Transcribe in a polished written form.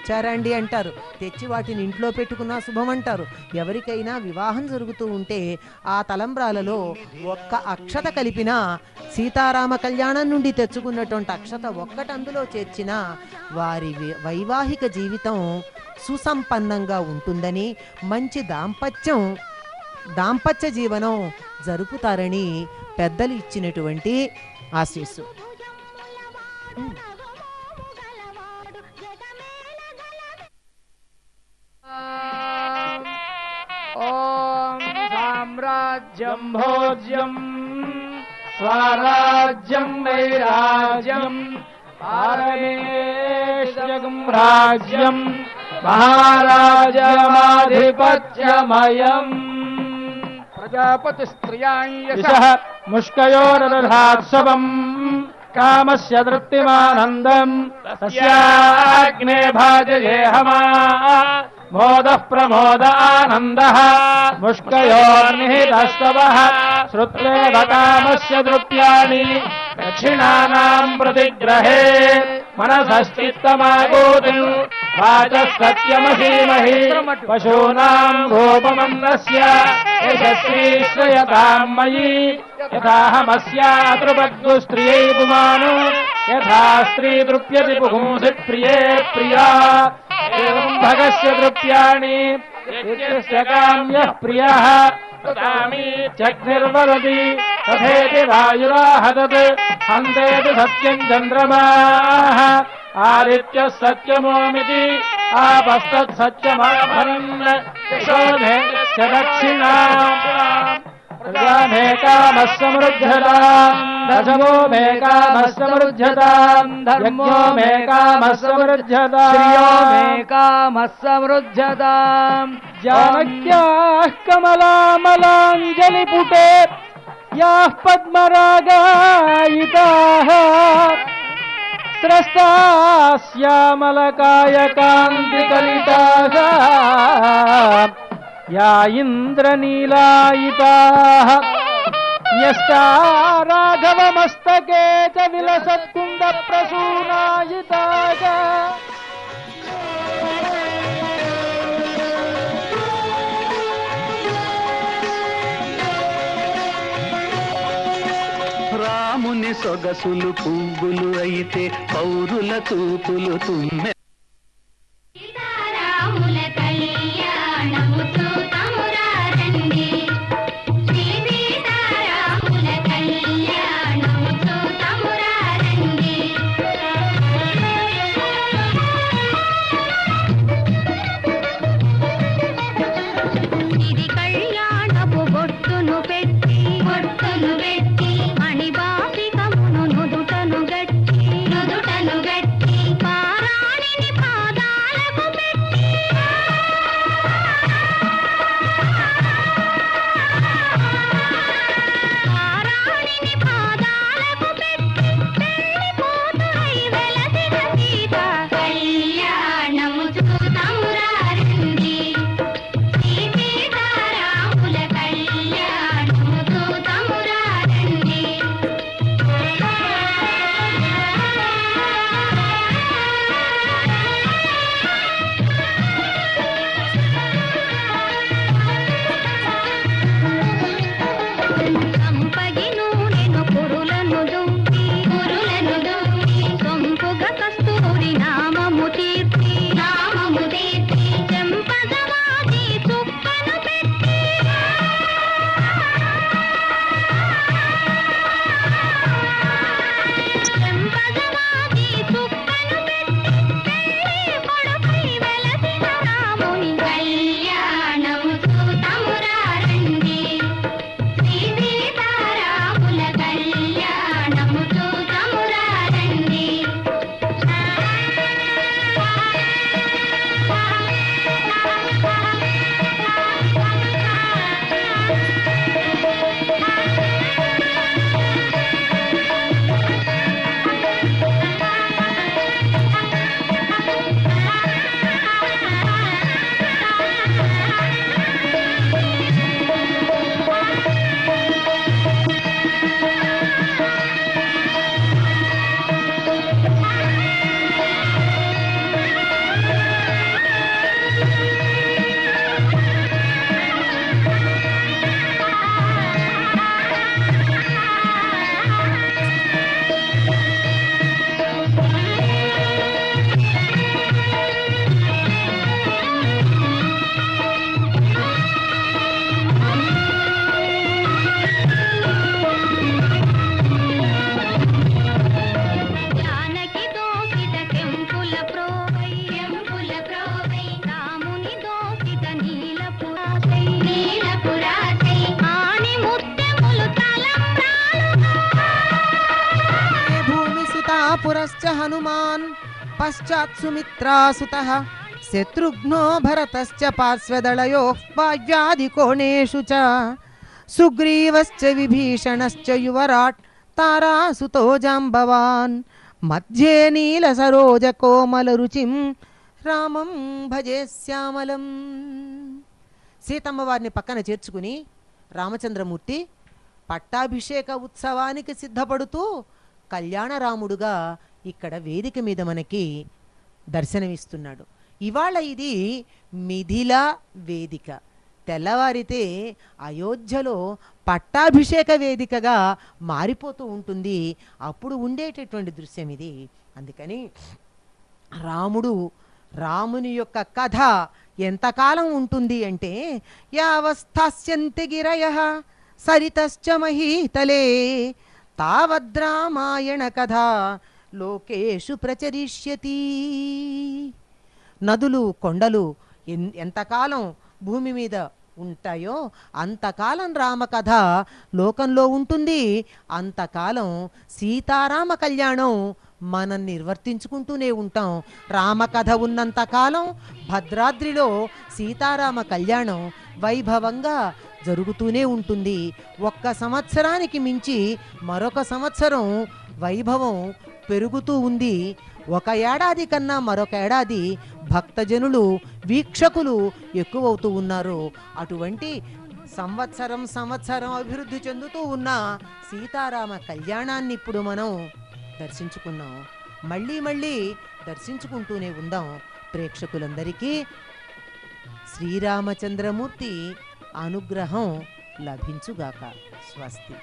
తెచ్చారండి అంటారు. తెచ్చి వాటిని ఇంట్లో పెట్టుకున్నా శుభం అంటారు. ఎవరికైనా వివాహం జరుగుతూ ఉంటే ఆ తలంబ్రాలలో ఒక్క అక్షత కలిపినా, సీతారామ కళ్యాణం నుండి తెచ్చుకున్నటువంటి అక్షత ఒక్కటి అందులో చేర్చిన వారి వైవాహిక జీవితం సుసంపన్నంగా ఉంటుందని, మంచి దాంపత్య జీవనం జరుపుతారని పెద్దలు ఇచ్చినటువంటి ఆశీస్సు. ఓం సామ్రాజ్యం భోజ్యం స్వరాజ్యం వైరాజ్యం పారమేశ్వరం రాజ్యం మహారాజమాధిపత్యమయం ప్రజాపతి స్త్రియాంయశః ముష్కయోరదధాత్సవం కామస్య తృప్తిమానందం తస్యాగ్నే భాజయేహమా మోదః ప్రమోద ఆనందః ముష్కయోర్నిహితస్తవః శ్రుత్వేవ కామస్య తృప్త్యాని దక్షిణానాం ప్రతిగ్రహే మనసశ్చిత్తమాగోతిం వాచః సత్యమసీమహి పశూనాం రూపమన్నస్య యశస్వీ శ్రయతాం మయి యథాహమస్యాతృపగ్గు స్త్రియై పుమాను యథా స్త్రీ తృప్యతి పుంసి ప్రియే ప్రియా ఏవం భగస్య తృప్యాణి యస్య కామ్యః ప్రియః తదామీత్యగ్నిర్వదతి తథేతి వాయురాహతత్ హంతేతి సత్యం చంద్రమాః ఆదిత్యః సత్యమోమితి ఆపస్తత్ సత్యమాభరన్ శోధేత్య దక్షిణాం ప్రజామే కామః సమృద్ధతాం దశమో మే కామః సమృద్ధతాం ధర్మో మే కామః సమృద్ధతాం శ్రియో మే కామః సమృద్ధతాం జానక్యాః కమలామలాంజలిపుటే యాః పద్మరాగాయితాః స్రస్తాః శ్యామలకాయకాంతికలితాః యా ఇంద్రనీలాయితాః న్యస్తా రాఘవమస్తకే చ విలసత్కుండ ప్రసూనాయితాః రాముని సొగసులు పువ్వులు అయితే పౌరుల చూపులు తుమ్మె మణిబాపికమును నుదుటను గట్టి పారాణి హనుమాన్ పశ్చాత్ సుమిత్రాసుతః శత్రుఘ్నో భరతశ్చ పార్శ్వదళయోః వాయ్యాదికోణేషు చ సుగ్రీవశ్చ విభీషణశ్చ యువరాట్ తారాసుతో జాంబవాన్ మధ్యే నీల సరోజ కోమల రుచిం రామం భజే శ్యామలం. సీతమ్మ వారిని పక్కన చేర్చుకుని రామచంద్రమూర్తి పట్టాభిషేక ఉత్సవానికి సిద్ధపడుతూ కళ్యాణరాముడుగా ఇక్కడ వేదిక మీద మనకి దర్శనమిస్తున్నాడు. ఇవాళ ఇది మిథిలా వేదిక. తెల్లవారితే అయోధ్యలో పట్టాభిషేక వేదికగా మారిపోతూ ఉంటుంది. అప్పుడు ఉండేటటువంటి దృశ్యం ఇది. అందుకని రాముని యొక్క కథ ఎంతకాలం ఉంటుంది అంటే యావస్థాస్యంతి గిరయః సరితశ్చ మహీతలే తావద్రామాయణ కథ లోకేషు ప్రచరిష్యతి. నదులు కొండలు ఎంతకాలం భూమి మీద ఉంటాయో అంతకాలం రామకథ లోకంలో ఉంటుంది. అంతకాలం సీతారామ కళ్యాణం మనం నిర్వర్తించుకుంటూనే ఉంటాం. రామకథ ఉన్నంతకాలం భద్రాద్రిలో సీతారామ కళ్యాణం వైభవంగా జరుగుతూనే ఉంటుంది. ఒక్క సంవత్సరానికి మించి మరొక సంవత్సరం వైభవం పెరుగుతూ ఉంది. ఒక ఏడాది కన్నా మరొక ఏడాది భక్తజనులు వీక్షకులు ఎక్కువవుతూ ఉన్నారు. అటువంటి సంవత్సరం అభివృద్ధి చెందుతూ ఉన్న సీతారామ కళ్యాణాన్ని ఇప్పుడు మనం దర్శించుకున్నాం. మళ్ళీ దర్శించుకుంటూనే ఉందాం. ప్రేక్షకులందరికీ శ్రీరామచంద్రమూర్తి అనుగ్రహం లభించుగాక. స్వస్తి.